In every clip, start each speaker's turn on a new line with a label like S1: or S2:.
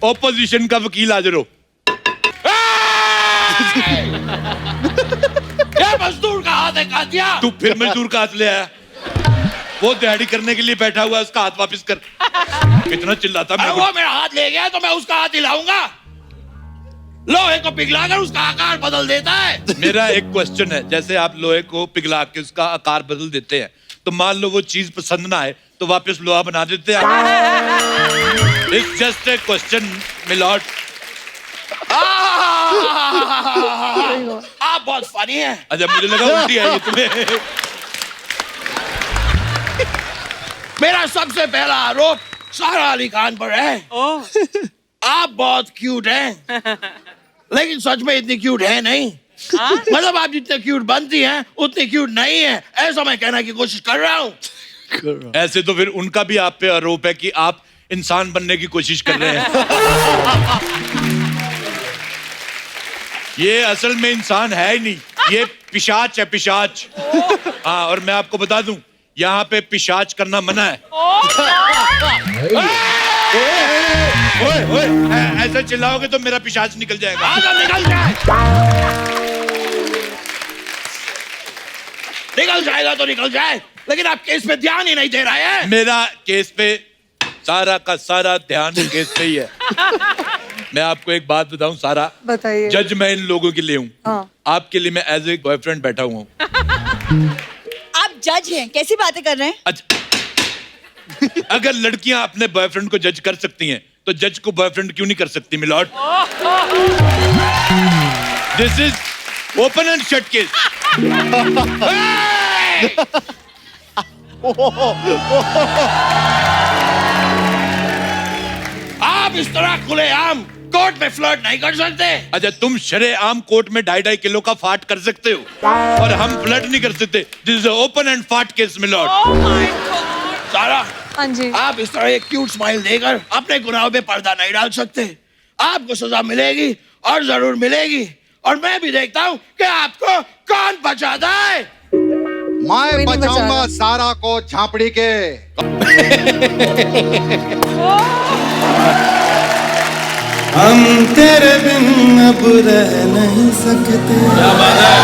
S1: Opposition का वकील हाजिर हो।
S2: ये मजदूर का हाथ है कातिया।
S1: तू फिर मजदूर का हाथ ले आया। वो दिहाड़ी करने के लिए बैठा हुआ, उसका हाथ वापस कर। कितना चिल्लाता मैं।
S2: वो मेरा हाथ ले गया तो मैं उसका हाथ हिलाऊंगा। लोहे को पिघलाकर उसका आकार बदल देता है।
S1: मेरा एक क्वेश्चन है, जैसे आप लोहे को पिघला के उसका आकार बदल देते हैं, तो मान लो वो चीज पसंद ना आए तो वापस लोहा बना देते हैं। It's just a question milord.
S2: आप बहुत फनी हैं।
S1: अच्छा, मुझे लगा उल्टी आई है तुम्हें।
S2: मेरा सबसे पहला आरोप सारा अली खान पर है। आप बहुत क्यूट हैं, लेकिन सच में इतनी क्यूट है नहीं। मतलब आप जितने क्यूट बनती हैं उतनी क्यूट नहीं है, ऐसा मैं कहने की कोशिश कर रहा हूँ।
S1: ऐसे तो फिर उनका भी आप पे आरोप है कि आप इंसान बनने की कोशिश कर रहे हैं। ये असल में इंसान है ही नहीं, ये पिशाच है, पिशाच। हाँ, और मैं आपको बता दूं, यहाँ पे पिशाच करना मना है। ऐसा चिल्लाओगे तो मेरा पिशाच निकल जाएगा।
S2: निकल जाए, निकल जाएगा तो निकल जाए, लेकिन आप केस पे ध्यान ही नहीं दे रहे हैं।
S1: मेरा केस पे सारा का सारा ध्यान केस पे ही है। मैं आपको एक बात बताऊं सारा,
S3: बताइए।
S1: जज मैं इन लोगों के लिए हूँ।
S3: हाँ।
S1: आपके लिए मैं एज ए बॉयफ्रेंड बैठा हुआ हूँ।
S4: आप जज हैं, कैसी बातें कर रहे हैं?
S1: अच्छा, अगर लड़कियां अपने बॉयफ्रेंड को जज कर सकती हैं तो जज को बॉयफ्रेंड क्यों नहीं कर सकती milord? This is open and shut case.
S2: आप इस तरह खुलेआम कोर्ट में फ्लर्ट नहीं कर सकते।
S1: अच्छा, तुम शरेआम कोर्ट में 2.5 किलो का फाट कर सकते हो और हम फ्लर्ट नहीं कर सकते। दिस इज ओपन एंड फाट केस मिलॉर्ड।
S2: सारा,
S3: हाँ जी।
S2: आप इस तरह एक क्यूट स्माइल देकर अपने गुनाहों पे पर्दा नहीं डाल सकते। आपको सजा मिलेगी और जरूर मिलेगी, और मैं भी देखता हूँ कि आपको कौन बचाता है।
S5: मैं बचाऊंगा सारा को झांपड़ी के।
S6: हम तेरे बिन अब रह नहीं सकते।
S2: क्या बात है,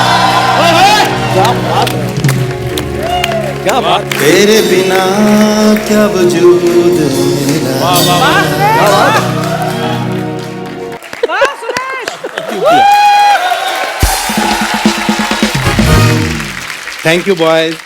S2: क्या बात है, क्या बात।
S6: तेरे बिना क्या वजूद मेरा।
S2: वाह वाह वाह।
S6: Thank you boys,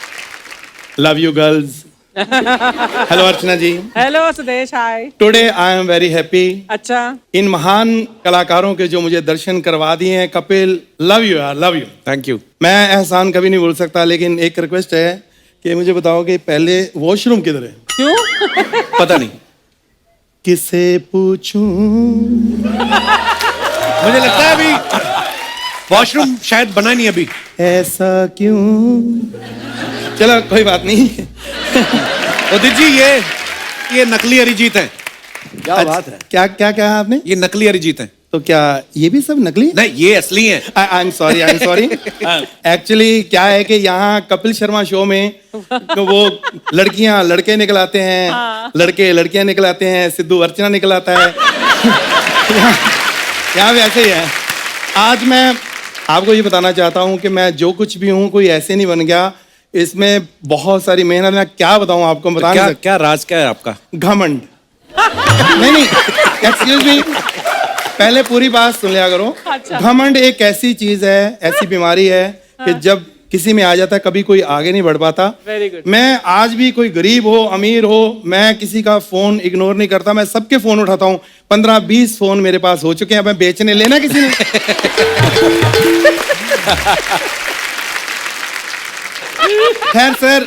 S6: love you girls. Hello Archana ji.
S3: Hello Sudesh, hi.
S6: Today I am very happy.
S3: अच्छा।
S6: इन महान कलाकारों के जो मुझे दर्शन करवा दिए हैं, कपिल, लव यू यार, लव यू।
S7: Thank you.
S6: मैं एहसान कभी नहीं भूल सकता, लेकिन एक रिक्वेस्ट है कि मुझे बताओ कि पहले वॉशरूम किधर है?
S3: क्यों?
S6: पता नहीं, किसे पूछूं?
S7: मुझे लगता है अभी वॉशरूम शायद बना नहीं अभी।
S6: ऐसा क्यों? चलो कोई बात नहीं।
S7: उदित जी, ये नकली अरिजीत है।
S2: क्या बात है।
S6: क्या क्या क्या आपने?
S7: ये नकली अरिजीत है।
S6: तो क्या ये भी सब नकली?
S7: नहीं, ये असली है।
S6: I am sorry, I am sorry. Actually क्या है कि यहाँ कपिल शर्मा शो में तो वो लड़कियां लड़के निकल आते हैं, लड़के लड़कियां निकल आते हैं, सिद्धू अर्चना निकल आता है। यहाँ भी ऐसे ही है। आज मैं आपको ये बताना चाहता हूँ कि मैं जो कुछ भी हूँ कोई ऐसे नहीं बन गया, इसमें बहुत सारी मेहनत। मैं क्या बताऊँ आपको,
S7: तो
S6: बता
S7: क्या
S6: नहीं सकता।
S7: क्या राज क्या है आपका?
S6: घमंड। नहीं, एक्सक्यूज मी, पहले पूरी बात सुन लिया करो।
S3: अच्छा।
S6: घमंड एक ऐसी चीज है, ऐसी बीमारी है कि जब किसी में आ जाता है कभी कोई आगे नहीं बढ़ पाता।
S3: Very good.
S6: मैं आज भी, कोई गरीब हो अमीर हो, मैं किसी का फोन इग्नोर नहीं करता, मैं सबके फोन उठाता हूँ। 15-20 फोन मेरे पास हो चुके हैं, मैं बेचने लेना किसी ने। खैर सर,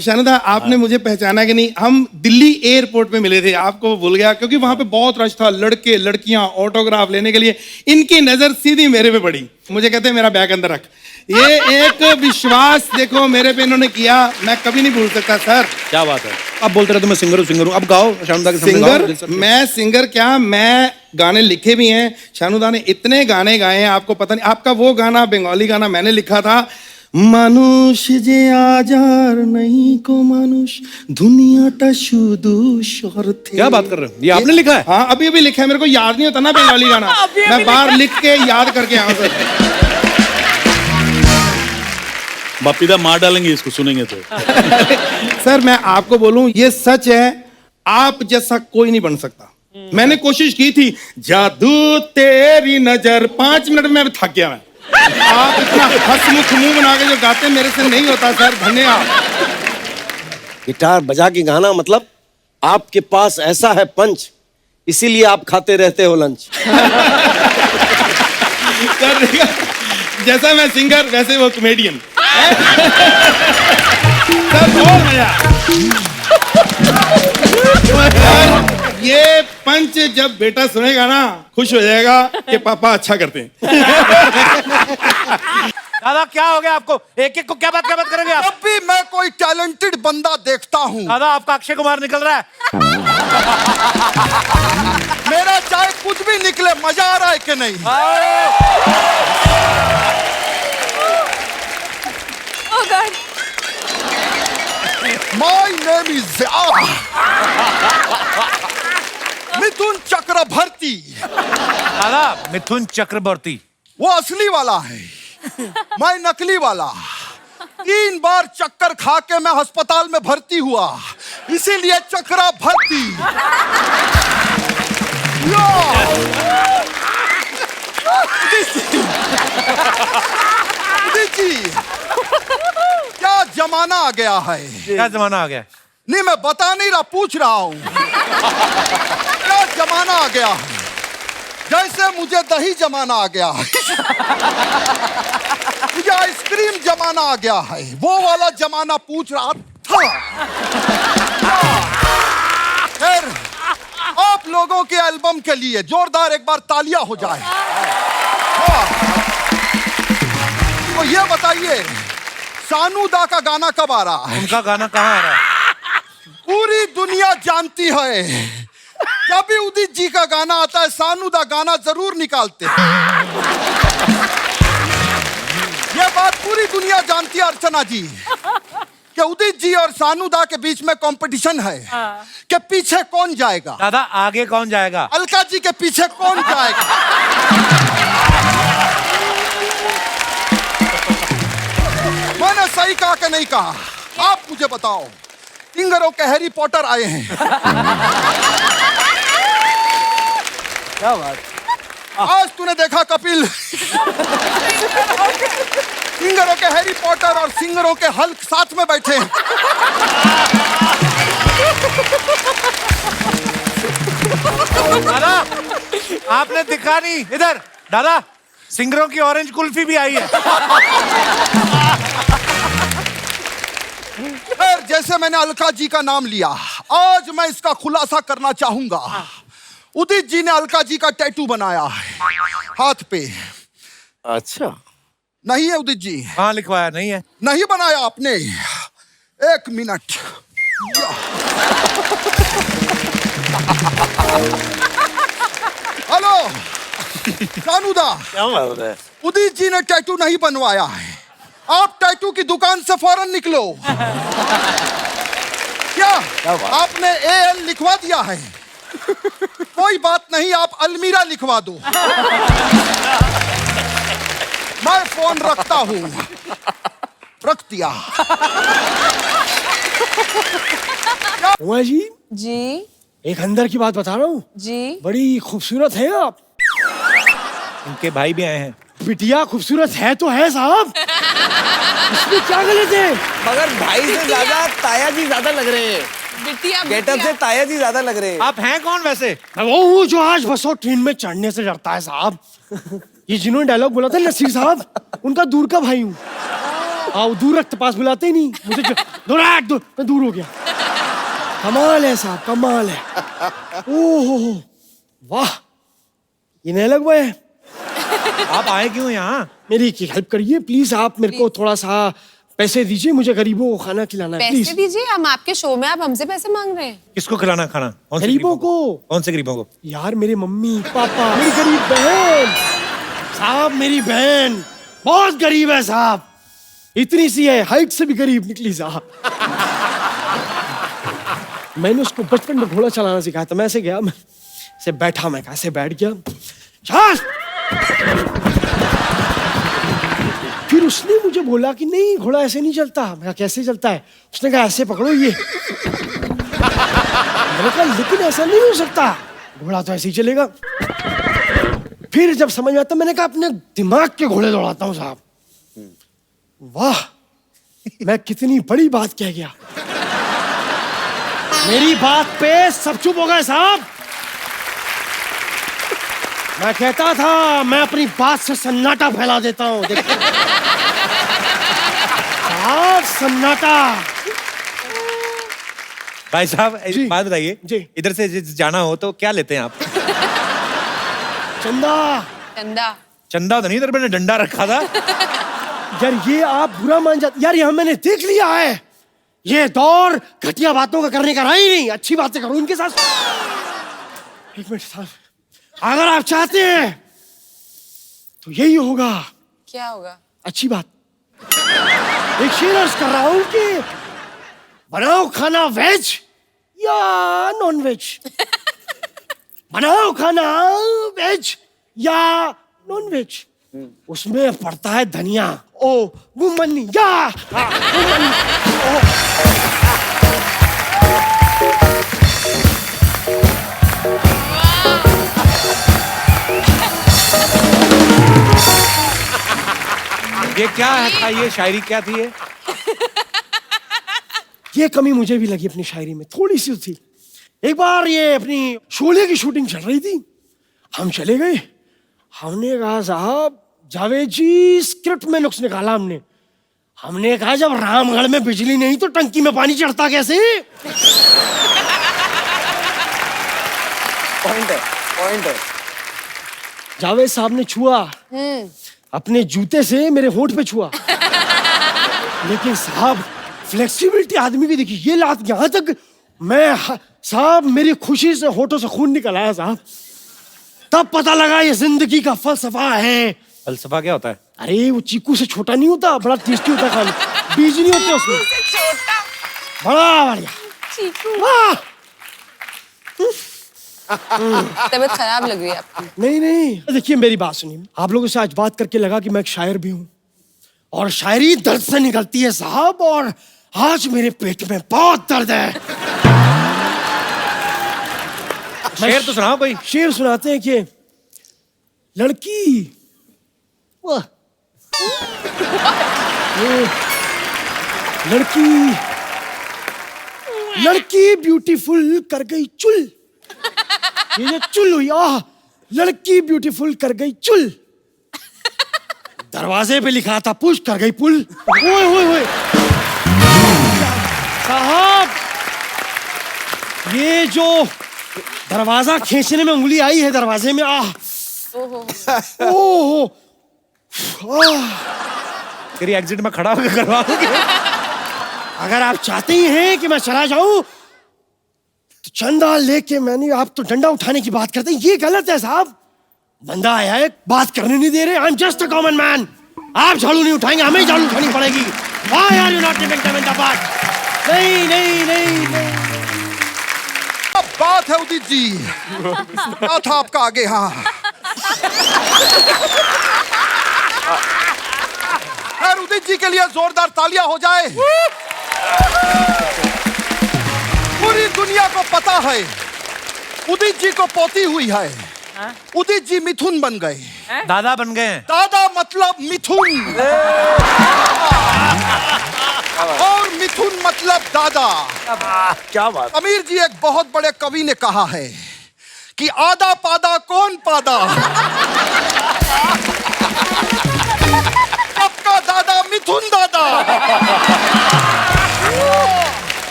S6: शानुदा आपने मुझे पहचाना कि नहीं? हम दिल्ली एयरपोर्ट पे मिले थे, आपको भूल गया क्योंकि वहां पे बहुत रश था, लड़के लड़कियां ऑटोग्राफ लेने के लिए। इनकी नजर सीधी मेरे पे पड़ी, मुझे कहते हैं मेरा बैग अंदर रख। ये एक विश्वास देखो मेरे पे इन्होंने किया, मैं कभी नहीं भूल सकता सर।
S7: क्या बात है। अब बोलते रहे तो मैं सिंगर हूँ। अब गाओ शानुदा के सामने गाओ।
S6: सिंगर? मैं सिंगर क्या, मैं गाने लिखे भी हैं। शानुदा ने इतने गाने गाए हैं, आपको पता नहीं। आपका वो गाना, बंगाली गाना मैंने लिखा था, মানুষ যে আজ আর नहीं को মানুষ दुनियाটা শুধু স্বার্থে।
S7: क्या बात कर रहे हो? ये आपने लिखा है?
S6: हाँ अभी अभी लिखा है, मेरे को याद नहीं होता ना बंगाली गाना, मैं बाहर लिख के याद करके आया सर।
S3: बापीदा मार डालेंगे इसको सुनेंगे तो।
S6: सर मैं आपको बोलूं ये सच है, आप जैसा कोई नहीं बन सकता। मैंने कोशिश की थी, जादू तेरी नजर, 5 मिनट में थक गया मैं। आप इतना हंसमुख मुंह बना के जो गाते हैं, मेरे से नहीं होता सर, धन्यवाद।
S8: गिटार बजा के गाना मतलब आपके पास ऐसा है पंच, इसीलिए आप खाते रहते हो लंच।
S6: सर देखा, जैसा मैं सिंगर वैसे वो कॉमेडियन। सर बहुत मजा। ये पंच जब बेटा सुनेगा ना खुश हो जाएगा कि पापा अच्छा करते हैं।
S9: दादा क्या हो गया आपको? एक एक को क्या बात करेंगे आप?
S5: जब भी मैं कोई टैलेंटेड बंदा देखता हूँ,
S9: दादा आपका अक्षय कुमार निकल रहा है।
S5: मेरा चाहे कुछ भी निकले, मजा आ रहा है कि नहीं?
S4: Oh God.
S5: My name is Mithun Chakraborty.
S9: दादा मिथुन चक्रवर्ती
S5: वो असली वाला है, मैं नकली वाला। 3 बार चक्कर खा के मैं अस्पताल में भर्ती हुआ, इसीलिए चक्रवर्ती। जी क्या जमाना आ गया है?
S9: क्या जमाना आ गया?
S5: नहीं मैं बता नहीं रहा, पूछ रहा हूं। क्या जमाना आ गया है? जैसे मुझे दही जमाना आ गया है, मुझे आइसक्रीम जमाना आ गया है, वो वाला जमाना पूछ रहा था। फिर आप लोगों के एल्बम के लिए जोरदार एक बार तालियां हो जाए। हाँ। तो ये बताइए सानू दा का गाना कब आ रहा है?
S9: उनका गाना कहाँ आ रहा है?
S5: पूरी दुनिया जानती है, जब भी उदित जी का गाना आता है सानू दा गाना जरूर निकालते हैं। ये बात पूरी दुनिया जानती है अर्चना जी, कि उदित जी और सानू दा के बीच में कंपटीशन है कि पीछे कौन जाएगा।
S9: दादा आगे कौन जाएगा?
S5: अलका जी के पीछे कौन जाएगा। मैंने सही कहा कि नहीं कहा? आप मुझे बताओ। सिंगरों के हैरी पॉटर आए हैं।
S9: क्या बात?
S5: आज तूने देखा कपिल, सिंगरों के हैरी पॉटर और सिंगरों के हल्क साथ में बैठे हैं।
S9: दादा आपने दिखा नहीं इधर। दादा सिंगरों की ऑरेंज कुल्फी भी आई है।
S5: फिर जैसे मैंने अलका जी का नाम लिया, आज मैं इसका खुलासा करना चाहूंगा। उदित जी ने अलका जी का टैटू बनाया है हाथ पे।
S8: अच्छा
S5: नहीं है उदित जी?
S9: हाँ लिखवाया नहीं है?
S5: नहीं बनाया आपने? 1 मिनट। हेलो सानूदा,
S8: क्या बात है?
S5: उदित जी ने टैटू नहीं बनवाया है, आप टैटू की दुकान से फौरन निकलो। क्या आपने AL लिखवा दिया है? कोई बात नहीं, आप अलमीरा लिखवा दो। मैं फोन रखता हूं। रख दिया।
S10: उमा जी
S4: जी
S10: एक अंदर की बात बता रहा हूँ,
S4: जी
S10: बड़ी खूबसूरत है आप।
S9: इनके भाई भी आए हैं।
S10: बिटिया खूबसूरत है तो है साहब, इसमें क्या गलत है?
S8: मगर भाई से ज्यादा ताया जी ज्यादा लग रहे हैं। गेटअप से ताया जी ज्यादा लग रहे हैं।
S9: आप हैं कौन वैसे?
S10: मैं वो हूँ जो आज बसों ट्रेन में चढ़ने से डरता है साहब। ये जिन्होंने डायलॉग बोला था नसीर साहब, उनका दूर का भाई हूँ। आओ दूर रखते पास बुलाते ही नहीं मुझे, मैं दूर हो गया। कमाल है साहब, कमाल है। ओहो वाह, ये नहीं लग है।
S9: आप आए क्यों यहाँ?
S10: मेरी हेल्प करिए प्लीज, आप मेरे को थोड़ा सा पैसे दीजिए, मुझे गरीबों को खाना खिलाना है प्लीज।
S11: पैसे दीजिए, हम आपके शो में, आप हमसे पैसे मांग रहे हैं?
S9: किसको खिलाना खाना?
S10: गरीबों को।
S9: कौन से गरीबों को?
S10: यार मेरे मम्मी पापा, मेरी गरीब बहन साहब, मेरी बहन बहुत गरीब है साहब, इतनी सी है, हाइट से भी करीब निकली साहब। मैंने उसको बचपन में घोड़ा चलाना सिखाया था। मैं ऐसे गया, मैं ऐसे बैठा, मैं ऐसे बैठ गया, चल। फिर उसने मुझे बोला कि नहीं घोड़ा ऐसे नहीं चलता। मैं कहा कैसे चलता है? उसने कहा ऐसे पकड़ो ये। मैंने कहा लेकिन ऐसा नहीं हो सकता, घोड़ा तो ऐसे ही चलेगा। फिर जब समझ में आता, मैंने कहा अपने दिमाग के घोड़े दौड़ाता हूँ साहब। वाह, मैं कितनी बड़ी बात कह गया। मेरी बात पे सब चुप हो गए साहब। मैं कहता था मैं अपनी बात से सन्नाटा फैला देता हूँ। साहब सन्नाटा।
S9: भाई साहब एक बात बताइए,
S10: जी।
S9: इधर से जाना हो तो क्या लेते हैं आप?
S10: चंदा।
S11: चंदा।
S9: चंदा तो नहीं, इधर मैंने डंडा रखा था।
S10: यार ये आप बुरा मान जाते यार, ये मैंने देख लिया है। ये दौर घटिया बातों का करने का रहा ही नहीं। अच्छी बातें करो इनके साथ। एक मिनट साहब, अगर आप चाहते हैं तो यही होगा।
S11: क्या होगा?
S10: अच्छी बात। एक शेर अर्ज कर रहा हूं कि बनाओ खाना वेज या नॉन वेज। बनाओ खाना वेज या नॉन वेज। उसमें पड़ता है धनिया। ओ वुमन या वुमन।
S9: ये क्या था? ये शायरी क्या थी?
S10: ये कमी मुझे भी लगी अपनी शायरी में, थोड़ी सी थी। एक बार ये अपनी शोले की शूटिंग चल रही थी, हम चले गए। हमने कहा साहब जावेद जी स्क्रिप्ट में नुक्स निकाला हमने कहा जब रामगढ़ में बिजली नहीं तो टंकी में पानी चढ़ता कैसे?
S8: पॉइंट है।
S10: जावेद साहब ने छुआ, अपने जूते से मेरे होंठ पे छुआ। लेकिन साहब फ्लेक्सिबिलिटी आदमी की देखी, ये लात यहां तक साहब मेरी खुशी से होठों से खून निकल आया साहब। तब पता लगा ये जिंदगी का फलसफा है।
S9: फलसफा क्या होता है?
S10: अरे वो चीकू से छोटा नहीं होता, बड़ा टेस्टी होता खाने, बीज नहीं होते उसमें। बड़ा बढ़िया
S11: चीकू।
S10: वाह।
S11: तबीयत खराब लग रही है आपकी।
S10: नहीं देखिए मेरी बात सुनिए, आप लोगों से आज बात करके लगा कि मैं एक शायर भी हूं और शायरी दर्द से निकलती है साहब। और आज मेरे पेट में बहुत दर्द है।
S9: शेर तो सुनाओ कोई।
S10: शेर सुनाते हैं कि लड़की वाह लड़की ब्यूटीफुल कर गई चुल। ये जो चुल हुई, आह लड़की ब्यूटीफुल कर गई चुल। दरवाजे पे लिखा था पुश कर गई पुल। ओए साहब ये जो दरवाजा खींचने में उंगली आई है दरवाजे में, आह ओहो
S9: तेरी एग्जिट में खड़ा होकर करवाओगे?
S10: अगर आप चाहते ही हैं कि मैं चला जाऊं तो चंदा लेके मैंने, आप तो डंडा उठाने की बात करते हैं, ये गलत है साहब। बंदा आया है, बात करने नहीं दे रहे। I am just a common man. आप झाड़ू नहीं उठाएंगे, हमें झाड़ू उठानी पड़ेगी। Why are you not giving them in the butt? नहीं।
S5: अब बात है उदित जी, क्या था आपका आगे? हाँ खैर उदित जी के लिए जोरदार तालियां हो जाए। पूरी दुनिया को पता है उदित जी को पोती हुई है। उदित जी मिथुन बन गए,
S9: दादा बन गए।
S5: दादा मतलब मिथुन और मिथुन मतलब दादा।
S8: क्या बात।
S5: अमीर जी एक बहुत बड़े कवि ने कहा है कि आधा पादा कौन पादा, सबका दादा मिथुन दादा।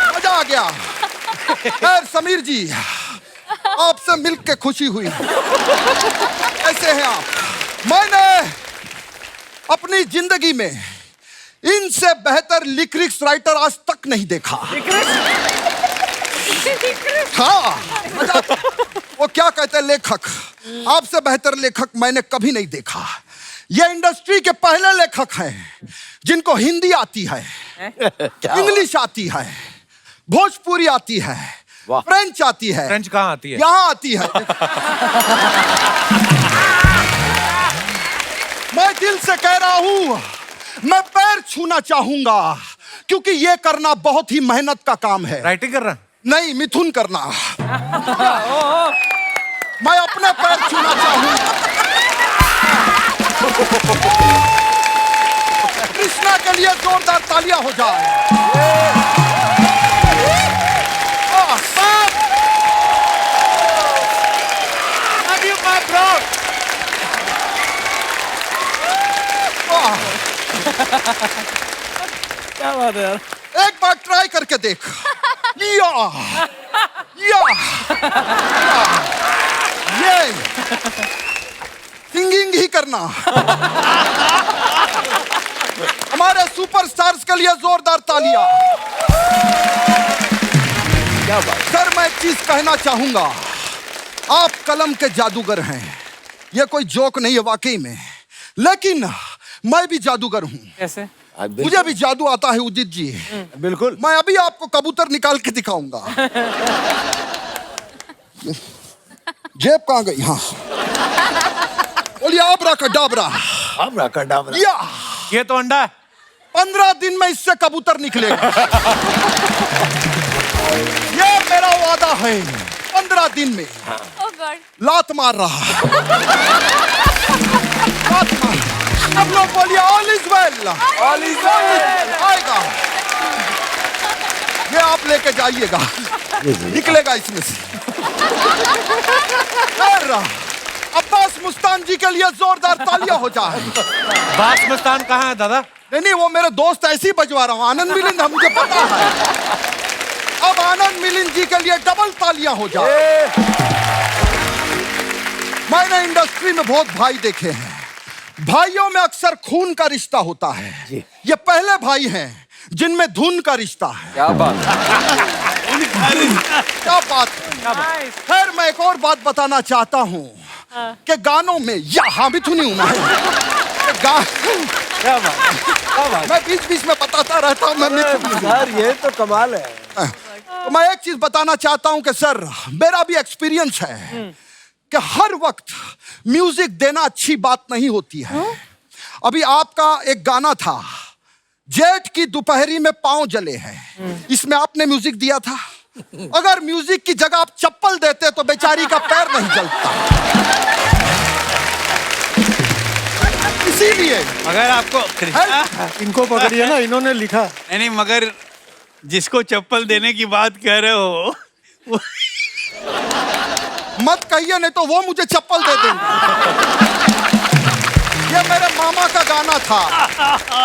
S5: मजा आ गया। खैर समीर जी आपसे मिलकर खुशी हुई। ऐसे हैं आप, मैंने अपनी जिंदगी में इनसे बेहतर लिरिक्स राइटर आज तक नहीं देखा। हाँ वो क्या कहते हैं लेखक, आपसे बेहतर लेखक मैंने कभी नहीं देखा। ये इंडस्ट्री के पहले लेखक हैं जिनको हिंदी आती है, इंग्लिश आती है, भोजपुरी आती है, फ्रेंच आती है।
S9: फ्रेंच कहाँ आती है?
S5: यहाँ आती है। मैं दिल से कह रहा हूं, मैं पैर छूना चाहूंगा, क्योंकि ये करना बहुत ही मेहनत का काम है।
S9: राइटिंग कर रहा?
S5: नहीं, मिथुन करना। मैं अपने पैर छूना चाहूंगा। कृष्णा के लिए जोरदार तालियां हो जाए।
S7: क्या बात है यार।
S5: एक बार ट्राई करके देख। या, या, ये सिंगिंग ही करना। हमारे सुपरस्टार्स के लिए जोरदार तालियां। क्या बात। सर, मैं एक चीज कहना चाहूंगा, आप कलम के जादूगर हैं। ये कोई जोक नहीं है वाकई में, लेकिन मैं भी जादूगर हूं।
S7: कैसे?
S5: मुझे भी जादू आता है उदित जी।
S8: बिल्कुल।
S5: मैं अभी आपको कबूतर निकाल के दिखाऊंगा। जेब कहाँ गई? हाँ, बोलिए आबरा कडाबरा। या,
S9: ये तो अंडा है।
S5: 15 दिन में इससे कबूतर निकलेगा। ये मेरा वादा है। 15 दिन में लात मार रहा। लात मार। सब लोग बोलिए all is well. All is well आएगा। ये आप लेके जाइएगा, निकलेगा इसमें से। अब्बास मुस्तान जी के लिए जोरदार तालियां हो जाए।
S9: अब्बास मुस्तान कहाँ है दादा?
S5: नहीं, वो मेरे दोस्त ऐसे ही बजवा रहा हूँ। आनंद मिलिंद मुझे पता है। अब आनंद मिलिंद जी के लिए डबल तालियां हो जाए। मैंने इंडस्ट्री में बहुत भाई देखे हैं। भाइयों में अक्सर खून का रिश्ता होता है। ये पहले भाई हैं जिनमें धुन का रिश्ता है।
S8: क्या बात।
S5: क्या बात। खैर, मैं एक और बात बताना चाहता हूँ कि गानों में यहाँ भी धुनी हूं मैं बीच बीच में बताता रहता हूँ। मैं
S8: सर, ये तो कमाल है।
S5: तो मैं एक चीज बताना चाहता हूँ कि सर, मेरा भी एक्सपीरियंस है कि हर वक्त म्यूजिक देना अच्छी बात नहीं होती है। अभी आपका एक गाना था, जेठ की दोपहरी में पांव जले हैं, इसमें आपने म्यूजिक दिया था। अगर म्यूजिक की जगह आप चप्पल देते तो बेचारी का पैर नहीं जलता। इसीलिए
S7: अगर आपको
S10: इनको पकड़िए ना, इन्होंने लिखा।
S7: नहीं, मगर जिसको चप्पल देने की बात कह रहे हो
S5: मत कहिए, नहीं तो वो मुझे चप्पल दे देंगे। ये मेरे मामा का गाना था,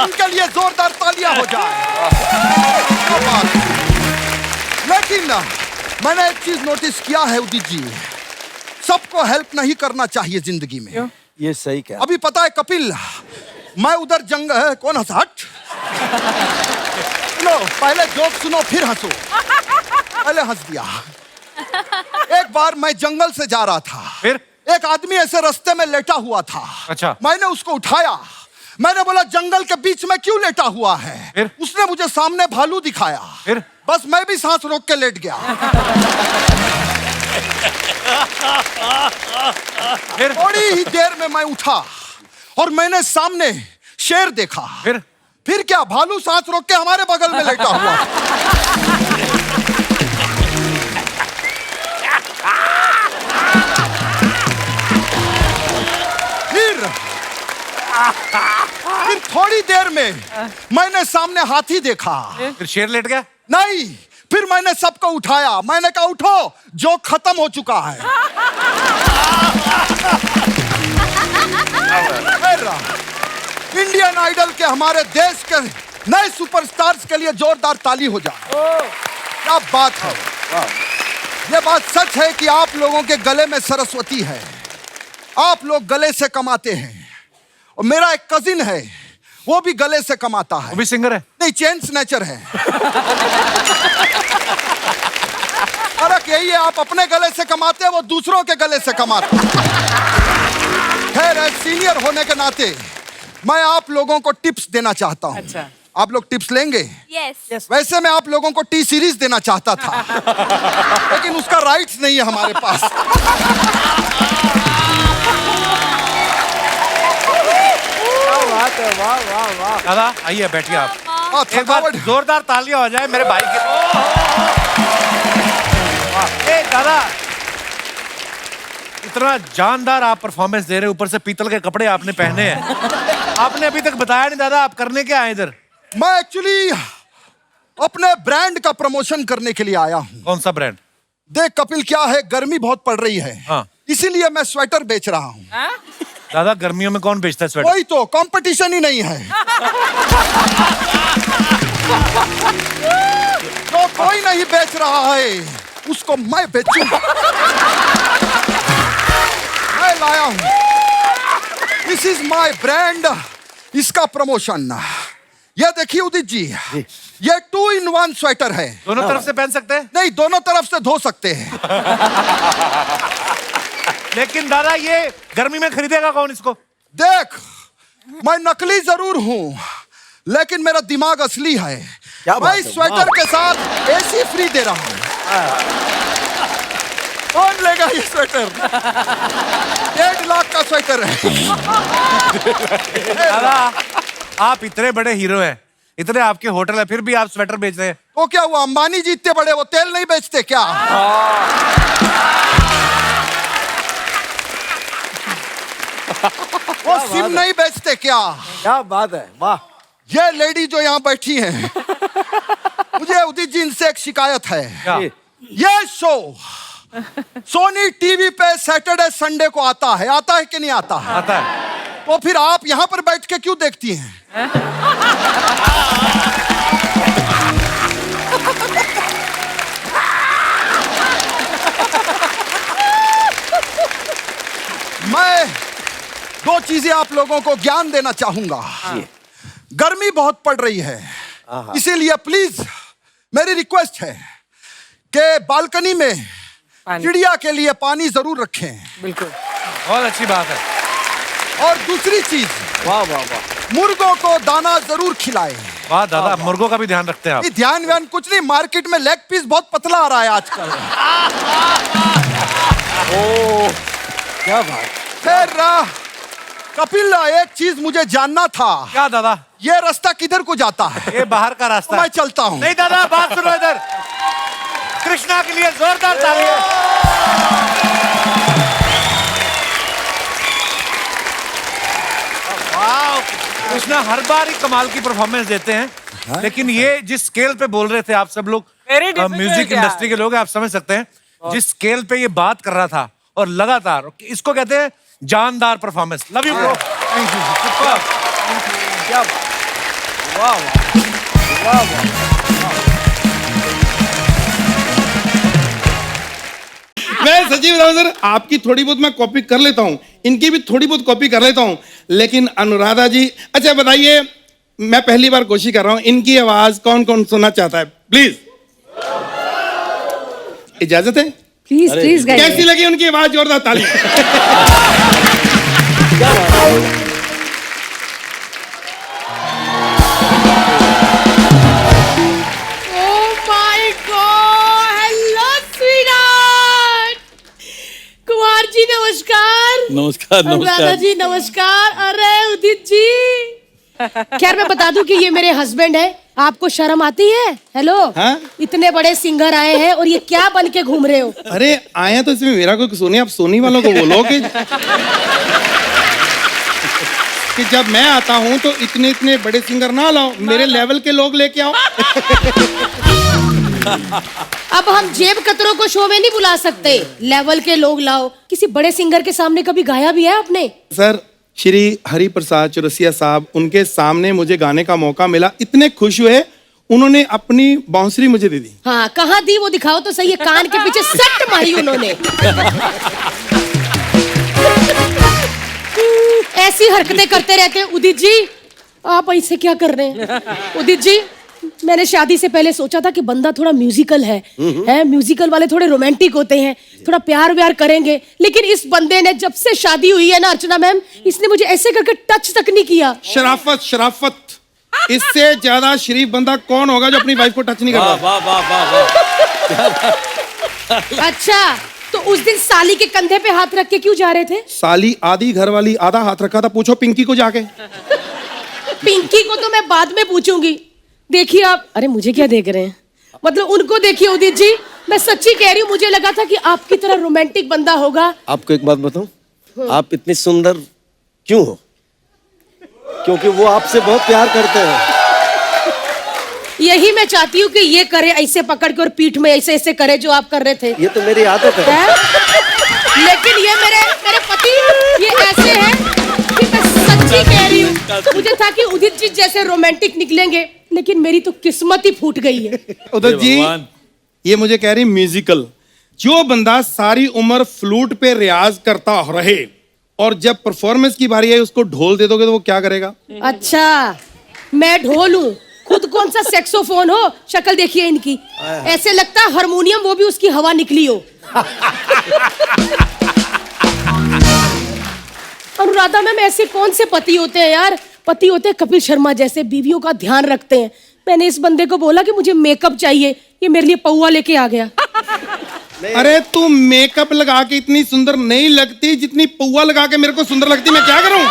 S5: उनके लिए जोरदार तालियां हो जाए। लेकिन मैंने एक चीज नोटिस किया है उदित जी, सबको हेल्प नहीं करना चाहिए जिंदगी में।
S8: ये सही क्या?
S5: अभी पता है कपिल, मैं उधर जंगल कौन हंसा? हट, सुनो, पहले जोक सुनो फिर हंसो। पहले हंस दिया। एक बार मैं जंगल से जा रहा था,
S9: फिर
S5: एक आदमी ऐसे रास्ते में लेटा हुआ था।
S9: अच्छा।
S5: मैंने उसको उठाया। मैंने बोला, जंगल के बीच में क्यों लेटा हुआ है?
S9: फिर?
S5: उसने मुझे सामने भालू दिखाया।
S9: फिर?
S5: बस मैं भी सांस रोक के लेट गया।
S9: फिर?
S5: थोड़ी ही देर में मैं उठा और मैंने सामने शेर देखा। फिर क्या, भालू सांस रोक के हमारे बगल में लेटा हुआ। फिर थोड़ी देर में मैंने सामने हाथी देखा।
S9: फिर शेर लेट गया?
S5: नहीं, फिर मैंने सबको उठाया। मैंने कहा, उठो, जो खत्म हो चुका है। इंडियन आइडल के हमारे देश के नए सुपरस्टार्स के लिए जोरदार ताली हो जाए। क्या बात है। ये बात सच है कि आप लोगों के गले में सरस्वती है। आप लोग गले से कमाते हैं। और मेरा एक कजिन है, वो भी गले से कमाता है।
S9: वो भी सिंगर है?
S5: नहीं, चेन स्नैचर है। फर्क यही है, आप अपने गले से कमाते हैं, वो दूसरों के गले से कमाते हैं। खैर, सीनियर होने के नाते मैं आप लोगों को टिप्स देना चाहता हूँ।
S11: अच्छा।
S5: आप लोग टिप्स लेंगे?
S4: यस।
S5: वैसे मैं आप लोगों को टी सीरीज देना चाहता था, लेकिन उसका राइट्स नहीं है हमारे पास।
S9: दादा आइए बैठिए आप। एक बार
S5: थकावट
S9: जोरदार तालियां हो जाए मेरे भाई के। ए दादा, इतना जानदार आप परफॉर्मेंस दे रहे हैं, ऊपर से पीतल के कपड़े आपने पहने हैं। आपने अभी तक बताया नहीं दादा, आप करने क्या आए इधर?
S5: मैं एक्चुअली अपने ब्रांड का प्रमोशन करने के लिए आया हूँ।
S9: कौन सा ब्रांड?
S5: देख कपिल, क्या है, गर्मी बहुत पड़ रही है।
S9: हाँ।
S5: इसीलिए मैं स्वेटर बेच रहा हूँ।
S9: दादा गर्मियों में कौन बेचता है स्वेटर?
S5: वही तो, कंपटीशन ही नहीं है। जो कोई नहीं बेच रहा है उसको मैं बेचूं। मैं लाया हूं, दिस इज माय ब्रांड, इसका प्रमोशन। ये देखिए उदित जी, ये 2 in 1 स्वेटर है।
S9: दोनों तरफ से पहन सकते हैं?
S5: नहीं, दोनों तरफ से धो सकते हैं।
S9: लेकिन दादा ये गर्मी में खरीदेगा कौन इसको?
S5: देख, मैं नकली जरूर हूं, लेकिन मेरा दिमाग असली है। मैं इस स्वेटर के साथ एसी फ्री दे रहा हूं। कौन लेगा ये स्वेटर? 1.5 लाख का स्वेटर है।
S9: दादा आप इतने बड़े हीरो हैं, इतने आपके होटल है, फिर भी आप स्वेटर बेच रहे हैं।
S5: तो क्या हुआ, अंबानी जी इतने बड़े, वो तेल नहीं बेचते क्या? वो सिम नहीं बेचते क्या?
S8: क्या बात है, वाह।
S5: ये लेडी जो यहाँ बैठी है, मुझे उदित जी इनसे एक शिकायत है।
S9: क्या?
S5: ये शो सोनी टीवी पे सैटरडे संडे को आता है कि नहीं आता है?
S9: आता है।
S5: तो फिर आप यहाँ पर बैठ के क्यों देखती हैं? मैं 2 चीजें आप लोगों को ज्ञान देना चाहूंगा। गर्मी बहुत पड़ रही है, इसीलिए प्लीज मेरी रिक्वेस्ट है कि बालकनी में चिड़िया के लिए पानी जरूर रखें।
S9: बिल्कुल, बहुत अच्छी बात है।
S5: और दूसरी चीज,
S8: वाह वाह वाह,
S5: मुर्गों को दाना जरूर खिलाएं।
S9: वाह दादा, मुर्गों का भी ध्यान रखते हैं आप।
S5: ध्यान व्यान कुछ नहीं, मार्केट में लेग पीस बहुत पतला आ रहा है आजकल।
S8: क्या बात।
S5: फिर कपिल, एक चीज मुझे जानना था।
S9: क्या दादा?
S5: ये रास्ता किधर को जाता है?
S9: ये बाहर का रास्ता
S5: मैं
S9: है।
S5: चलता हूँ।
S9: नहीं दादा, बात सुनो इधर। कृष्णा के लिए जोरदार तालियां। वाह, कृष्णा हर बार ही कमाल की परफॉर्मेंस देते हैं, लेकिन ये जिस स्केल पे बोल रहे थे आप सब लोग, म्यूजिक इंडस्ट्री के लोग हैं, आप समझ सकते हैं जिस स्केल पे ये बात कर रहा था, और लगातार, इसको कहते हैं जानदार performance. Love you bro.
S5: Thank you.
S8: क्या वाह वाह वाह।
S6: मैं सचिव राव सर, आपकी थोड़ी बहुत मैं कॉपी कर लेता हूँ, इनकी भी थोड़ी बहुत कॉपी कर लेता हूँ, लेकिन अनुराधा जी, अच्छा बताइए, मैं पहली बार कोशिश कर रहा हूँ, इनकी आवाज कौन कौन सुनना चाहता है? प्लीज, इजाजत है?
S11: Please please guys.
S6: कैसी लगी उनकी आवाज? जोरदार ताली।
S4: कुमार जी नमस्कार।
S3: नमस्कार
S4: राधा
S3: नमस्कार।
S4: जी नमस्कार। अरे उदित जी, खैर मैं बता दूं कि ये मेरे हस्बैंड है। आपको शर्म आती है? हेलो,
S6: हाँ?
S4: इतने बड़े सिंगर आए हैं और ये क्या बन के घूम रहे हो?
S6: अरे आया तो इसमें मेरा कोई कसूर नहीं, आप सोनी वालों को बोलो कि जब मैं आता हूं तो इतने इतने बड़े सिंगर ना लाओ, मेरे लेवल के लोग लेके आओ।
S4: अब हम जेब कतरों को शो में नहीं बुला सकते, लेवल के लोग लाओ। किसी बड़े सिंगर के सामने कभी गाया भी है आपने?
S6: सर, श्री हरि प्रसाद चौरसिया साहब, उनके सामने मुझे गाने का मौका मिला, इतने खुश हुए, उन्होंने अपनी बांसुरी मुझे दे दी।
S4: हाँ, कहाँ दी वो दिखाओ तो सही है। कान के पीछे सट मारी उन्होंने। ऐसी हरकतें करते रहते हैं। उदित जी, आप ऐसे क्या कर रहे हैं? उदित जी, मैंने शादी से पहले सोचा था कि बंदा थोड़ा म्यूजिकल है म्यूजिकल वाले थोड़े रोमांटिक होते हैं, थोड़ा प्यार व्यार करेंगे। लेकिन इस बंदे ने जब से शादी हुई है ना अर्चना मैम, इसने मुझे ऐसे करके टच तक नहीं किया।
S6: शराफत शराफत, इससे ज्यादा शरीफ बंदा कौन होगा जो अपनी वाइफ को टच नहीं करता।
S8: वाह वाह वाह वाह।
S4: अच्छा, तो उस दिन साली के कंधे पे हाथ रख के क्यों जा रहे थे?
S6: साली आधी घर वाली आधा हाथ रखा था, पूछो पिंकी को जाके।
S4: पिंकी को तो मैं बाद में पूछूंगी। देखिए आप, अरे मुझे क्या देख रहे हैं, मतलब उनको देखिए उदित जी, मैं सच्ची कह रही हूँ, मुझे लगा था कि आपकी तरह रोमांटिक बंदा होगा।
S8: आपको एक बात बताऊं, आप इतनी सुंदर क्यों हो? क्योंकि वो आपसे बहुत प्यार करते हैं।
S4: यही मैं चाहती हूँ कि ये करे, ऐसे पकड़ के और पीठ में ऐसे ऐसे करे जो आप कर रहे थे।
S8: ये तो मेरी आदत है।
S4: लेकिन ये मेरे पति ये ऐसे हैं कि मैं सच्ची कह रही हूँ, मुझे था कि उदित जी जैसे रोमांटिक निकलेंगे, लेकिन मेरी तो किस्मत ही फूट गई है।
S6: उदित जी, ये मुझे कह रही म्यूजिकल, जो बंदा सारी उम्र फ्लूट पे रियाज करता रहे और जब परफॉर्मेंस की बारी है उसको ढोल दे दोगे तो वो क्या करेगा?
S4: अच्छा, मैं ढोल हूँ, खुद कौन सा सेक्सोफोन हो, शक्ल देखिए इनकी, ऐसे लगता है हारमोनियम वो भी उसकी हवा निकली हो। अनुराधा मैम, ऐसे कौन से पति होते हैं यार? पति होते हैं कपिल शर्मा जैसे, बीवियों का ध्यान रखते हैं। मैंने इस बंदे को बोला कि मुझे मेकअप चाहिए, ये मेरे लिए पौवा लेके आ गया।
S6: अरे तू मेकअप लगा के इतनी सुंदर नहीं लगती जितनी पौवा लगा के मेरे को सुंदर लगती, मैं क्या करूं?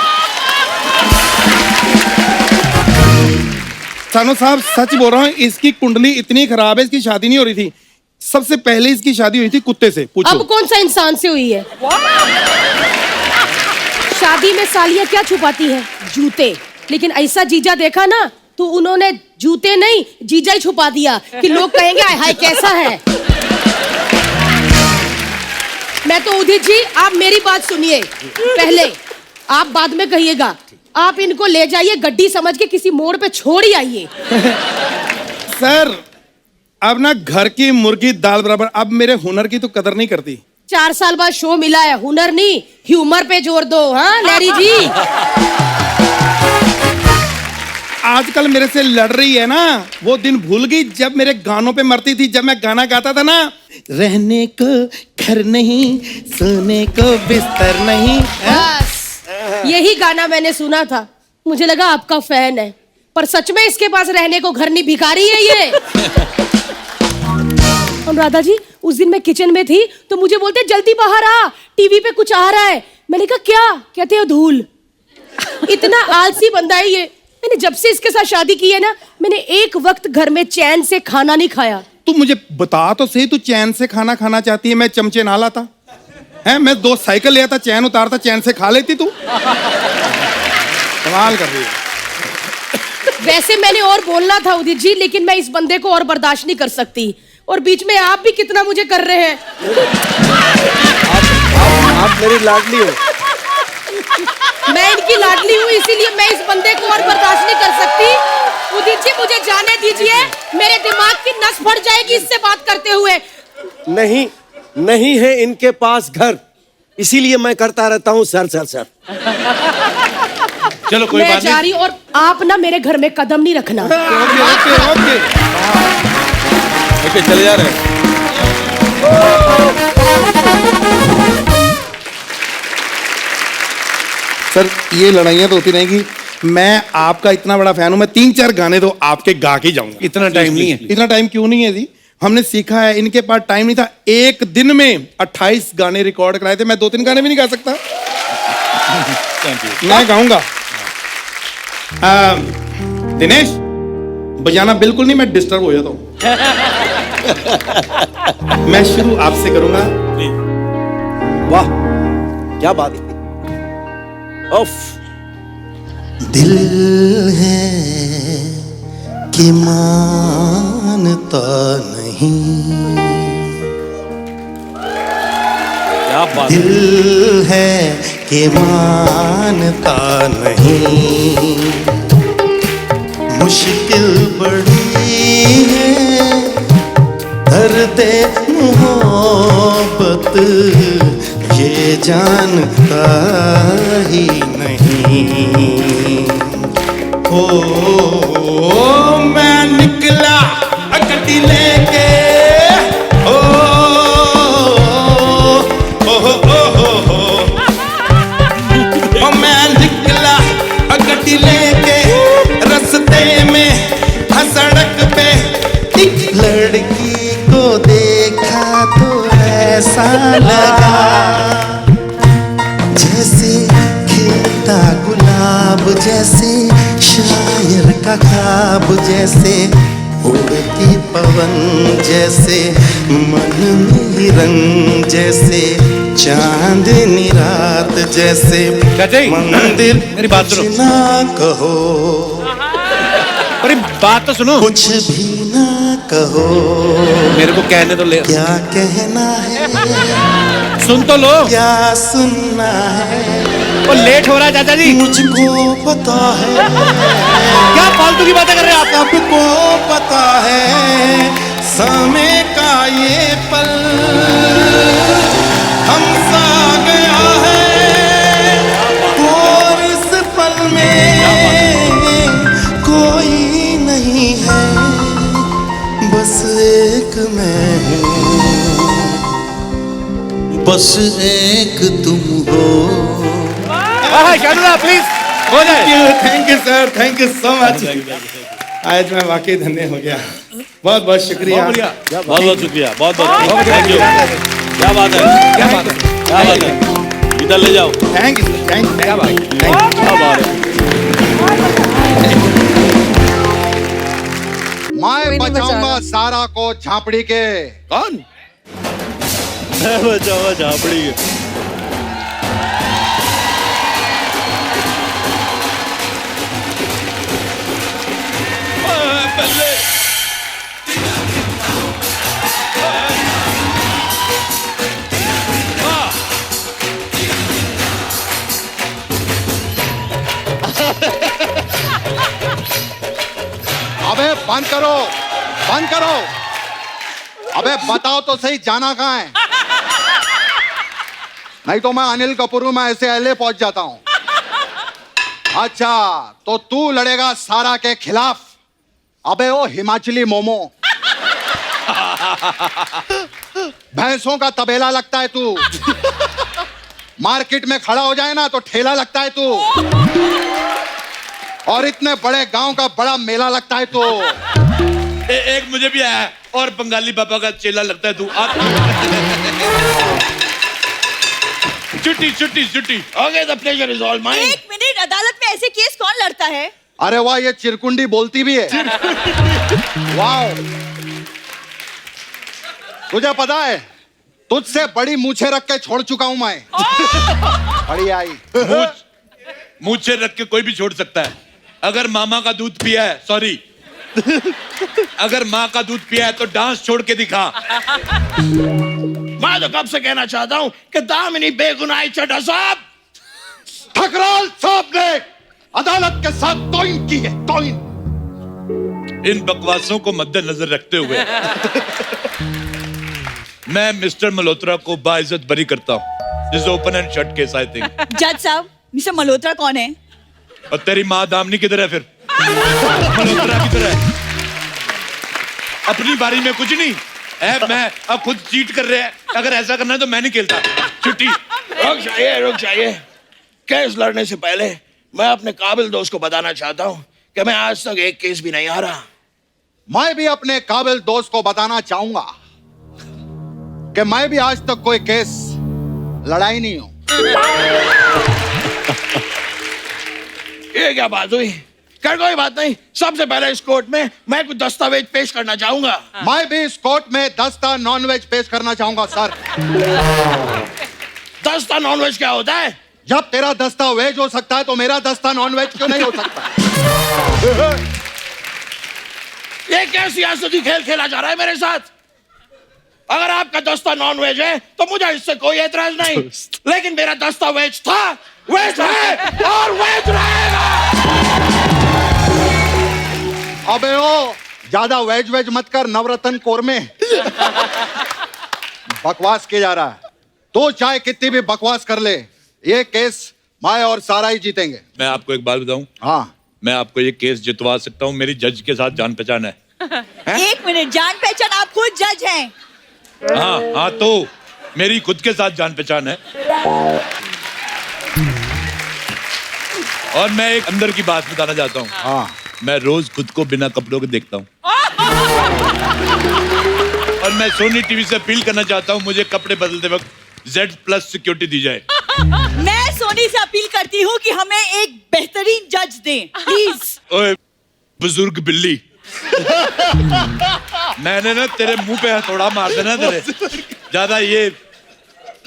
S6: सानू साहब सच बोल रहा हूँ, इसकी कुंडली इतनी खराब है, इसकी शादी नहीं हो रही थी। सबसे पहले इसकी शादी हुई थी कुत्ते से, पूछो।
S4: अब कौन सा इंसान से हुई है? शादी में सालियां क्या छुपाती हैं? जूते। लेकिन ऐसा जीजा देखा ना, तो उन्होंने जूते नहीं जीजा ही छुपा दिया कि लोग कहेंगे हाय हाय कैसा है। मैं तो उदित जी, आप मेरी बात सुनिए पहले, आप बाद में कहिएगा। आप इनको ले जाइए गड्डी समझ के, किसी मोड़ पे छोड़ ही आइए।
S6: सर, अब ना घर की मुर्गी दाल बराबर, अब मेरे हुनर की तो कदर नहीं करती।
S4: 4 साल बाद शो मिला है, हुनर नहीं ह्यूमर पे जोर दो। हाँ लैरी जी,
S6: आजकल मेरे से लड़ रही है ना, वो दिन भूल गई जब मेरे गानों पे मरती थी, जब मैं गाना गाता था ना, रहने को घर नहीं, सोने को बिस्तर नहीं।
S4: बस यही गाना मैंने सुना था, मुझे लगा आपका फैन है, पर सच में इसके पास रहने को घर नहीं, भिखारी है ये। अनुराधा जी, उस दिन मैं किचन में थी तो मुझे बोलते जल्दी बाहर आ, टीवी पे कुछ आ रहा है। मैंने कहा क्या? कहते हो धूल। इतना आलसी बंदा है ये। मैंने जब से इसके साथ शादी की है ना, मैंने एक वक्त घर में चैन से खाना नहीं खाया।
S6: तू मुझे बता तो सही, तू चैन से खाना खाना चाहती है? मैं चमचे ना लाता है, मैं 2 साइकिल ले आता, चैन उतारता, चैन से खा लेती तू। कमाल कर रही है।
S4: वैसे मैंने और बोलना था उदित जी, लेकिन मैं इस बंदे को और बर्दाश्त नहीं कर सकती, और बीच में आप भी कितना मुझे कर रहे हैं।
S8: आप मेरी लाडली हो।
S4: मैं इनकी लाडली हूँ, इसीलिए मैं इस बंदे को और बर्दाश्त नहीं कर सकती। उदित जी, मुझे जाने दीजिए, मेरे दिमाग की नस फट जाएगी इससे बात करते हुए।
S8: नहीं, नहीं है इनके पास घर, इसीलिए मैं करता रहता हूँ सर सर सर।
S1: चलो कोई
S4: मैं
S1: बात
S4: जा रही हूँ, और आप ना मेरे घर में कदम नहीं रखना।
S3: ओके, चले जा रहे हैं।
S6: सर, ये लड़ाइयाँ तो होती रहेंगी। मैं आपका इतना बड़ा फैन हूँ, मैं 3-4 गाने तो आपके गा के जाऊंगा।
S9: इतना टाइम नहीं है।
S6: इतना टाइम क्यों नहीं है जी? हमने सीखा है, इनके पास टाइम नहीं था। एक दिन में 28 गाने रिकॉर्ड कराए थे, मैं 2-3 गाने भी नहीं गा सकता। मैं गाऊंगा। दिनेश, बजाना बिल्कुल नहीं, मैं डिस्टर्ब हो जाता हूँ। मैं शुरू आपसे करूंगा।
S8: वाह, क्या बात है। उफ।
S12: दिल है कि मानता नहीं,
S3: क्या बात।
S12: दिल है कि मानता नहीं, मुश्किल बड़ी है दर्द मोहब्बत, ये जानता ही नहीं।
S6: ओ मैंने
S12: निकला गड्डी लेके ओ मैं निकला गड्डी लेके रस्ते में सड़क पे एक लड़की को देखा तो ऐसा लगा जैसे खिलता गुलाब, जैसे शायर का ख्वाब, जैसे उड़ती पवन, जैसे मन में रंग, जैसे चांदनी रात, जैसे मंदिर।
S3: मेरी बात सुनो।
S12: कुछ ना कहो,
S3: अरे बात तो सुनो।
S12: कुछ भी ना कहो,
S3: मेरे को कहने तो ले।
S12: क्या कहना है,
S3: सुन तो लो।
S12: क्या सुनना है,
S3: वो लेट हो रहा है चाचा जी।
S12: मुझको पता है।
S3: क्या फालतू की बातें कर रहे हैं आप?
S12: सबको पता है समय का ये पल हमसा गया है, और इस पल में कोई नहीं है, बस एक मैं हूँ, बस एक तुम हो।
S3: शानुदा प्लीज हो जाए।
S6: Thank you sir, thank you so much. आज मैं वाकई धन्य हो गया। बहुत बहुत शुक्रिया।
S3: बहुत बहुत शुक्रिया। बहुत बहुत थैंक यू। क्या बात है, क्या बात है, क्या बात है। इधर ले जाओ।
S6: थैंक यू, थैंक यू, क्या बात है।
S3: क्या बात है।
S5: मैं बचाऊंगा सारा को झापड़ी के।
S2: कौन?
S3: मैं बचाऊंगा झापड़ी के।
S5: अबे बंद करो, बंद करो। अबे बताओ तो सही, जाना कहाँ है? नहीं तो मैं अनिल कपूर में ऐसे एलए पहुंच जाता हूं। अच्छा, तो तू लड़ेगा सारा के खिलाफ? अबे ओ हिमाचली मोमो, भैंसों का तबेला लगता है तू। मार्केट में खड़ा हो जाए ना तो ठेला लगता है तू, और इतने बड़े गांव का बड़ा मेला लगता है तू।
S1: एक मुझे भी आया और बंगाली बाबा का चेला लगता है तू। छुट्टी छुट्टी छुट्टी।
S2: Okay, the pleasure is all mine.
S13: एक मिनट, अदालत में ऐसे केस कौन लड़ता है?
S5: अरे वाह, ये चिरकुंडी बोलती भी है। वाह, तुझे पता है तुझसे बड़ी मूछे रख के छोड़ चुका हूं मैं। बड़ी आई
S1: मूछे रख के कोई भी छोड़ सकता है। अगर मामा का दूध पिया है, सॉरी, अगर माँ का दूध पिया है तो डांस छोड़ के दिखा।
S2: मैं तो कब से कहना चाहता हूं कि दामिनी बेगुनाही चड्ढा साहब।
S5: ठकराल साहब ने अदालत के साथ तौहीन की है, तौहीन।
S1: इन बकवासों को मद्देनजर रखते हुए मैं मिस्टर मल्होत्रा को बाइज्जत बरी करता हूँ। This open and shut case I think.
S13: जज साहब, मिस्टर मल्होत्रा कौन है?
S1: और तेरी माँ दामनी किधर है फिर? मल्होत्रा किधर है? अपनी बारी में कुछ नहीं है। मैं अब खुद चीट कर रहे हैं। अगर ऐसा करना है तो मैं नहीं खेलता। छुट्टी।
S2: रुक जाइए। केस लड़ने से पहले मैं अपने काबिल दोस्त को बताना चाहता हूं कि मैं आज तक एक केस भी नहीं हारा।
S5: मैं भी अपने काबिल दोस्त को बताना चाहूंगा कि मैं भी आज तक कोई केस लड़ाई नहीं हूं।
S2: ये क्या बात हुई? कर कोई बात नहीं। सबसे पहले इस कोर्ट में मैं कुछ दस्तावेज पेश करना चाहूंगा।
S5: मैं भी इस कोर्ट में दस्ता नॉनवेज पेश करना चाहूंगा सर।
S2: दस्ता नॉनवेज क्या होता है?
S5: जब तेरा दस्ता वेज हो सकता है तो मेरा दस्ता नॉनवेज क्यों नहीं हो सकता?
S2: ये क्या सियासती खेल खेला जा रहा है मेरे साथ? अगर आपका दस्ता नॉन वेज है तो मुझे इससे कोई एतराज नहीं, लेकिन मेरा दस्ता वेज था, वेज है और वेज रहेगा।
S5: अबे ओ, ज्यादा वेज मत कर, नवरत्न कोरमे। बकवास किया जा रहा है। तो चाहे कितनी भी बकवास कर ले, ये केस मैं और सारा ही जीतेंगे।
S1: मैं आपको एक बात बताऊं।
S5: हाँ।
S1: मैं आपको ये केस जितवा सकता हूँ, मेरी जज के साथ जान पहचान है।
S13: एक मिनट, जान पहचान, आप खुद जज हैं।
S1: हाँ तो मेरी खुद के साथ जान पहचान है। और मैं एक अंदर की बात बताना चाहता हूँ। मैं रोज खुद को बिना कपड़ों के देखता हूँ। और मैं सोनी टीवी से अपील करना चाहता हूँ, मुझे कपड़े बदलते वक्त Z+ सिक्योरिटी दी जाए।
S13: मैं सोनी से अपील करती हूँ कि हमें एक बेहतरीन जज दें, प्लीज।
S1: ओए बुजुर्ग बिल्ली, मैंने ना तेरे मुंह पे हथौड़ा मार देना तेरे। ज्यादा ये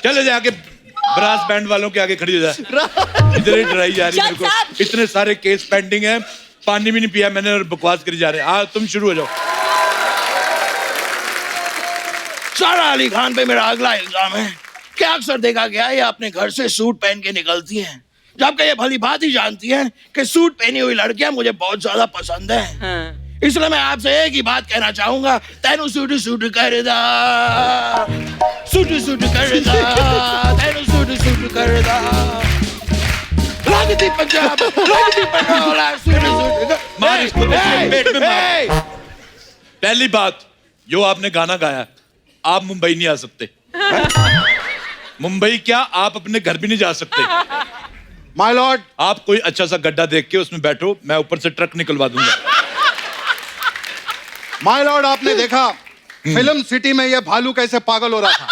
S1: चले जाके ब्रास बैंड वालों के आगे खड़ी हो जा। इधर ही डराई जा रही है मेरे को। इतने सारे केस पेंडिंग हैं, पानी भी नहीं पिया मैंने और बकवास करी जा रहे हैं। हाँ तुम शुरू हो जाओ।
S2: सारा अली खान पे मेरा अगला इल्जाम है कि अक्सर देखा गया ये अपने घर से सूट पहन के निकलती हैं, जबकि ये भली बात ही जानती है कि सूट पहनी हुई लड़कियां मुझे बहुत ज्यादा पसंद है। इसलिए मैं आपसे एक ही बात कहना चाहूंगा, तेनू सूट सूट करदा, सूट सूट करदा, तेनू सूट सूट करदा, लगती पंजाब, लगती पंडोला, सूट सूट
S1: मार इसको पेट में मार। पहली बात, जो आपने गाना गाया, आप मुंबई नहीं आ सकते। मुंबई क्या, आप अपने घर भी नहीं जा सकते।
S5: माय लॉर्ड,
S1: आप कोई अच्छा सा गड्ढा देख के उसमें बैठो, मैं ऊपर से ट्रक निकलवा दूंगा।
S5: माय लॉर्ड, आपने देखा फिल्म सिटी में ये भालू कैसे पागल हो रहा था।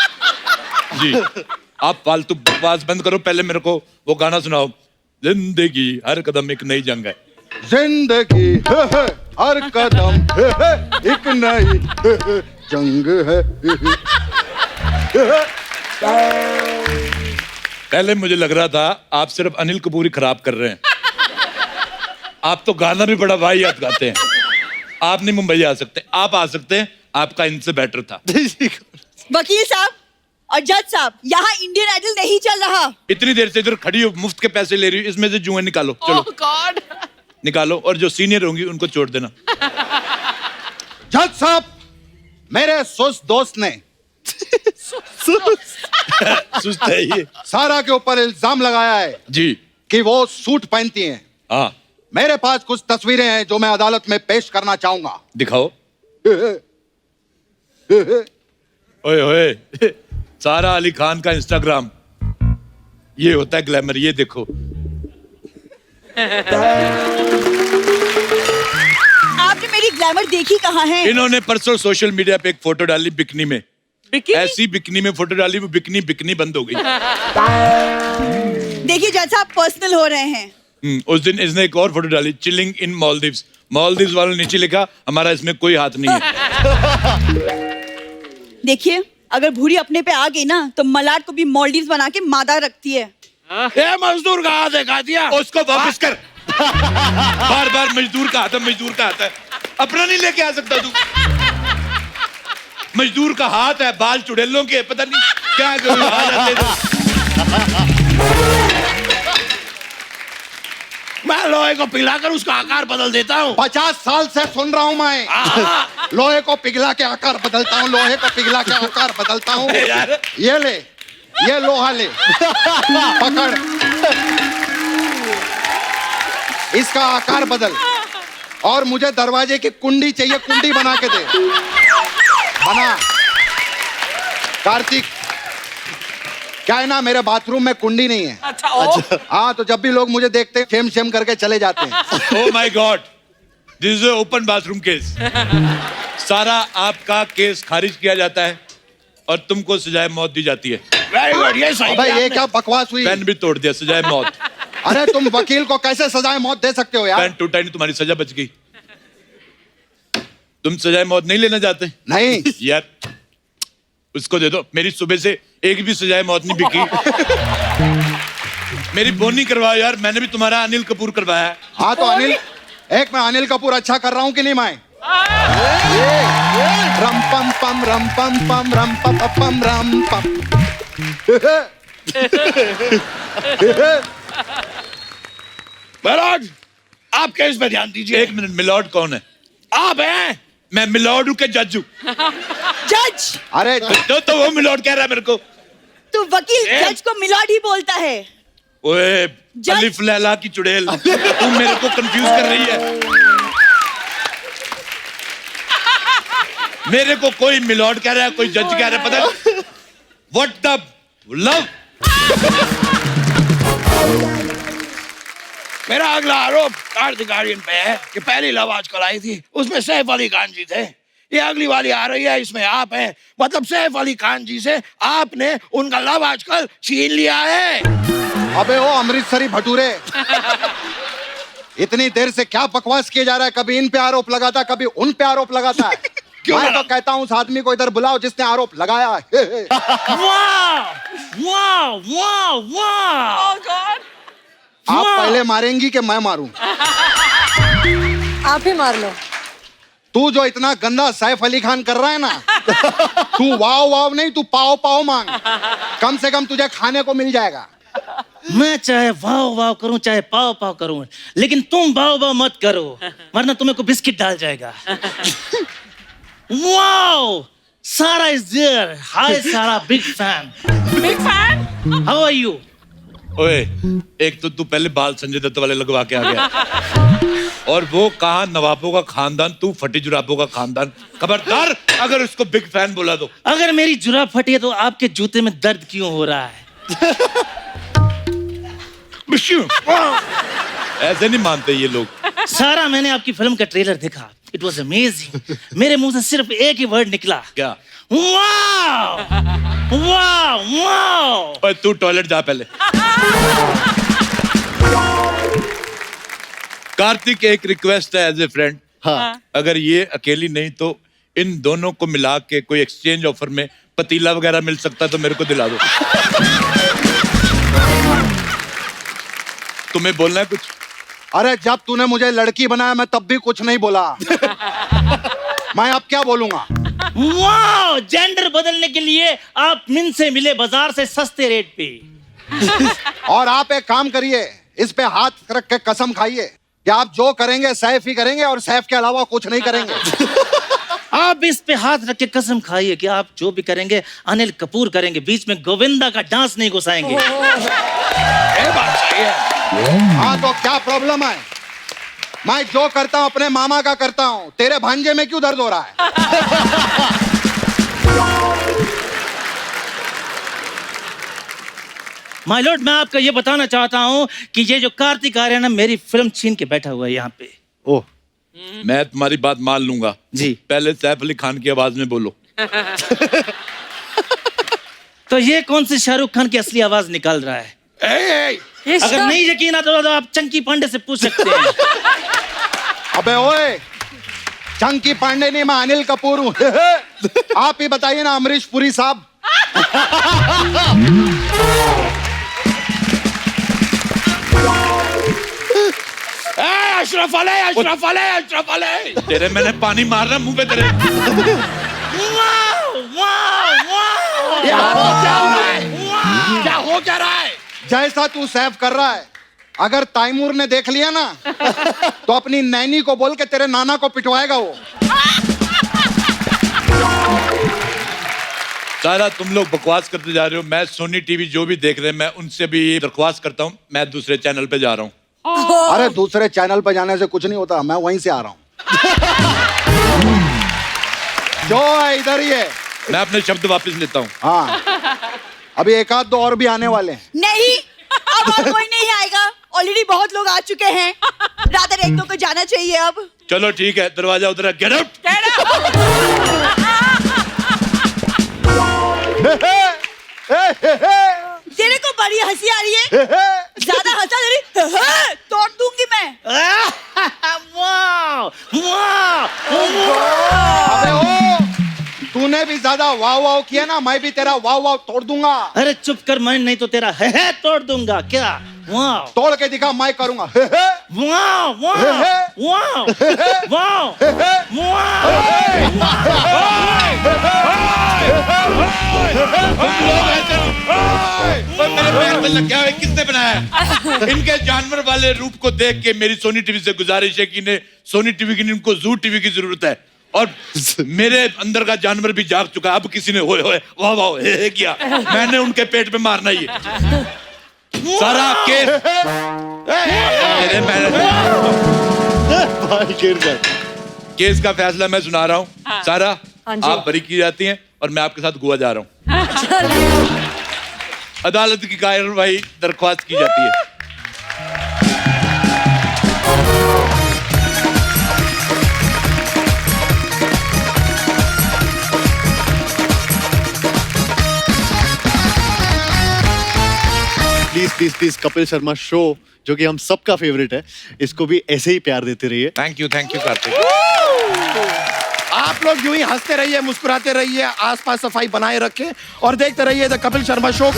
S1: जी, आप फालतू बकवास बंद करो, पहले मेरे को वो गाना सुनाओ। जिंदगी हर कदम एक नई जंग है।
S5: जिंदगी हर कदम एक नई जंग है।
S1: पहले मुझे लग रहा था आप सिर्फ अनिल कपूर ही खराब कर रहे हैं। आप तो गाना भी बड़ा वाहियात गाते हैं। आप नहीं मुंबई आ सकते, आप आ सकते हैं, आपका इनसे बेटर था।
S13: वकील साहब और जज साहब, यहाँ इंडियन आइडल नहीं चल रहा।
S1: इतनी देर से इधर खड़ी हो, मुफ्त के पैसे ले रही हो, इसमें से जुएं निकालो। चलो
S13: गॉड,
S1: निकालो, और जो सीनियर होंगी उनको छोड़ देना।
S5: जज साहब, मेरे सुस्त दोस्त ने
S1: सुस्त है ये,
S5: सारा के ऊपर इल्जाम लगाया है
S1: जी
S5: कि वो सूट पहनती हैं।
S1: हाँ,
S5: मेरे पास कुछ तस्वीरें हैं जो मैं अदालत में पेश करना चाहूंगा।
S1: दिखाओ। ओए ओए, सारा अली खान का इंस्टाग्राम ये होता है ग्लैमर, ये देखो।
S13: आपने मेरी ग्लैमर देखी कहाँ है?
S1: इन्होंने परसों सोशल मीडिया पे एक फोटो डाली बिकनी में। ऐसी बिकनी में फोटो डाली, वो बिकनी बिकनी बंद हो गई।
S13: देखिए जज साहब, पर्सनल हो रहे हैं।
S1: उस दिन इसने एक और फोटो डाली, चिलिंग इन मालदीव्स। मालदीव्स वालों ने नीचे लिखा, हमारा इसमें कोई हाथ नहीं है।
S13: देखिए, अगर भूरी अपने पे आ गई ना तो मलाड को भी मालदीव्स बना के मादा रखती है।
S2: ये मजदूर का हाथ दिखा दिया,
S1: उसको वापस कर। बार बार मजदूर का हाथ है, मजदूर का हाथ है, अपना नहीं लेके आ सकता तू। मजदूर का हाथ है, बाल चुड़ैलों के, पता नहीं क्या आ जाते थे।
S2: मैं लोहे को पिघलाकर उसका आकार बदल देता हूँ।
S5: 50 साल से सुन रहा हूं मैं। लोहे को पिघला के आकार बदलता हूँ, लोहे को पिघला के आकार बदलता हूँ। ये ले, ये लोहा ले, पकड़, इसका आकार बदल। और मुझे दरवाजे की कुंडी चाहिए, कुंडी बना के दे। बना। कार्तिक, क्या है ना, मेरे बाथरूम में कुंडी नहीं है।
S9: अच्छा।
S5: हाँ, तो जब भी लोग मुझे देखते हैं शेम शेम करके चले जाते हैं।
S1: Oh my God, this is open bathroom case. सारा आपका केस खारिज किया जाता है और तुमको सजाए मौत दी जाती है।
S2: वेरी गुड, ये सही।
S5: अबे ये क्या बकवास हुई?
S1: पेन भी तोड़ दिया, सजाए मौत।
S5: अरे तुम वकील को कैसे सजाए मौत दे सकते हो यार?
S1: पेन टूटा नहीं, तुम्हारी सजा बच गई। तुम सजाए मौत नहीं लेना चाहते?
S5: नहीं
S1: यार, उसको दे दो। मेरी सुबह से एक भी सजाए मौत नहीं बिकी। मेरी बोनी करवाओ यार, मैंने भी तुम्हारा अनिल कपूर करवाया है।
S5: हाँ तो अनिल, एक मैं अनिल कपूर अच्छा कर रहा हूँ कि नहीं मैं? रम पम पम रम पम पम रम पम पम रम पम।
S2: मिलॉर्ड, आप केस पे ध्यान दीजिए।
S1: एक मिनट, मिलॉर्ड कौन है?
S2: आप हैं?
S1: मैं मिलॉर्ड हूँ के जज हूँ?
S13: जज।
S5: अरे
S1: तो वो मिलॉर्ड कह रहा है मेरे को।
S13: तो वकील जज को मिलॉर्ड ही बोलता है।
S1: ओए अलिफ लैला की चुड़ैल, तू मेरे को कंफ्यूज कर रही है। मेरे को कोई मिलॉर्ड कह रहा है, कोई जज कह रहा है, पता व्हाट द लव।
S2: मेरा अगला आरोप कार्तिक आर्यन पे है कि पहली लव आजकल आई थी उसमें सैफ अली खान जी थे। ये अगली वाली आ रही है, इसमें आप हैं, मतलब सैफ अली खान जी से आपने उनका लव आजकल छीन लिया है।
S5: अबे ओ अमृतसरी भटूरे, इतनी देर से क्या बकवास किया जा रहा है? कभी इन पे आरोप लगाता है, कभी उन पे आरोप लगाता है। मैं तो कहता हूँ उस आदमी को इधर बुलाओ जिसने आरोप लगाया है। आप पहले मारेंगी कि मैं मारूं?
S11: आप ही मार लो।
S5: तू जो इतना गंदा सैफ अली खान कर रहा है ना, तू वाव वाव नहीं, तू पाव पाव मांग, कम से कम तुझे खाने को मिल जाएगा।
S3: मैं चाहे वाव वाव करूं चाहे पाव पाव करूं, लेकिन तुम वाव वाव मत करो, वरना तुम्हें को बिस्किट डाल जाएगा। वाव, सारा is there. Hi Sara, big fan.
S13: Big fan.
S3: How are you?
S1: ओए, एक तो तू पहले बाल संजय दत्त वाले लगवा के आ गया, और वो कहा नवाबों का खानदान, तू फटी जुराबों का खानदान। खबरदार अगर उसको बिग फैन बोला तो।
S3: अगर मेरी जुराब फटी है तो आपके जूते में दर्द क्यों हो रहा है?
S1: ऐसे नहीं मानते ये लोग।
S3: सारा, मैंने आपकी फिल्म का ट्रेलर देखा, इट वॉज अमेजिंग। मेरे मुंह से सिर्फ एक ही वर्ड निकला,
S1: क्या?
S3: वाव वाव वाव।
S1: ओए तू टॉयलेट जा पहले। कार्तिक, एक रिक्वेस्ट है एज ए फ्रेंड।
S3: हाँ।
S1: अगर ये अकेली नहीं तो इन दोनों को मिला के कोई एक्सचेंज ऑफर में पतीला वगैरह मिल सकता है तो मेरे को दिला दो। तुम्हें बोलना है कुछ?
S5: अरे जब तूने मुझे लड़की बनाया मैं तब भी कुछ नहीं बोला। मैं अब क्या बोलूंगा?
S3: वाह, जेंडर बदलने के लिए आप मिन से मिले बाजार से सस्ते रेट पे।
S5: और आप एक काम करिए, इस पे हाथ रख के कसम खाइए कि आप जो करेंगे सैफ ही करेंगे और सैफ के अलावा कुछ नहीं करेंगे।
S3: आप इस पे हाथ रख के कसम खाइए कि आप जो भी करेंगे अनिल कपूर करेंगे, बीच में गोविंदा का डांस नहीं घुसाएंगे।
S2: ये बात सही है।
S5: हाँ तो क्या प्रॉब्लम है? मैं जो करता हूँ अपने मामा का करता हूँ, तेरे भांजे में क्यों दर्द हो रहा है?
S3: माय लॉर्ड, मैं आपको ये बताना चाहता हूँ कि ये जो कार्तिक आर्यन है मेरी फिल्म छीन के बैठा हुआ है यहाँ पे।
S5: ओह,
S1: मैं तुम्हारी बात मान लूंगा
S3: जी।
S1: पहले सैफ अली खान की आवाज में बोलो।
S3: तो ये कौन से शाहरुख खान की असली आवाज निकाल रहा है? अगर नहीं यकीन आता तो आप चंकी पांडे से पूछ सकते हैं।
S5: अबे ओए, चंकी पांडे नहीं, मैं अनिल कपूर हूँ। आप ही बताइए ना अमरीश पुरी साहब।
S2: अशरफ अली, अशरफ अली, अशरफ अली।
S1: तेरे मैंने पानी मारना मुंह पे तेरे।
S3: वाव वाव वाव।
S2: क्या हो रहा है? क्या हो क्या रहा है?
S5: जैसा तू सैफ कर रहा है, अगर तैमूर ने देख लिया ना तो अपनी नैनी को बोल के तेरे नाना को पिटवाएगा वो।
S1: सारा तुम लोग बकवास करते जा रहे हो। मैं सोनी टीवी जो भी देख रहे हैं मैं उनसे भी दरख्वास्त करता हूँ, मैं दूसरे चैनल पे जा रहा हूँ।
S5: अरे दूसरे चैनल पे जाने से कुछ नहीं होता, मैं वहीं से आ रहा हूँ। जो है इधर ही है।
S1: मैं अपने शब्द वापस लेता हूँ।
S5: हाँ, अभी एक आध दो और भी आने वाले हैं।
S13: नहीं, अब और कोई नहीं आएगा, ऑलरेडी बहुत लोग आ चुके हैं। रादर एक दो को जाना चाहिए अब।
S1: चलो ठीक है, दरवाजा उधर है, गेट आउट।
S13: तेरे को बड़ी हंसी आ रही है, ज्यादा हंसा दे रही, तोड़ दूंगी मैं।
S3: वाह वाह।
S5: अबे ओ, तूने भी ज्यादा वाव वाव किया ना, मैं भी तेरा वाव वाव तोड़ दूंगा।
S3: अरे चुप कर, मैं नहीं तो तेरा है तोड़ दूंगा। क्या? वाह,
S5: तोड़ के दिखा, मैं करूंगा।
S3: वाह वाह वाह वाह
S1: मेरे पैर में लग गया है, किसने बनाया है? इनके जानवर वाले रूप को देख के मेरी सोनी टीवी से गुजारिश है कि इन्हें सोनी टीवी की नहीं, उनको जू टीवी की जरूरत है। और मेरे अंदर का जानवर भी जाग चुका है। अब किसी ने होए होए वाह वाह हे किया, मैंने उनके पेट पे मारना ही है। सारा केस केस का फैसला मैं सुना रहा हूँ। सारा आप बरी की जाती हैं और मैं आपके साथ गोवा जा रहा हूँ। अदालत की कार्रवाई दरख्वास्त की जाती है।
S14: Please please please Kapil Sharma show जो कि हम सबका फेवरेट है, इसको भी ऐसे ही प्यार देते रहिए।
S1: Thank you Kartik.
S2: आप लोग यूं ही हंसते रहिए, मुस्कुराते रहिए, आसपास सफाई बनाए रखें और देखते रहिए द कपिल शर्मा शो।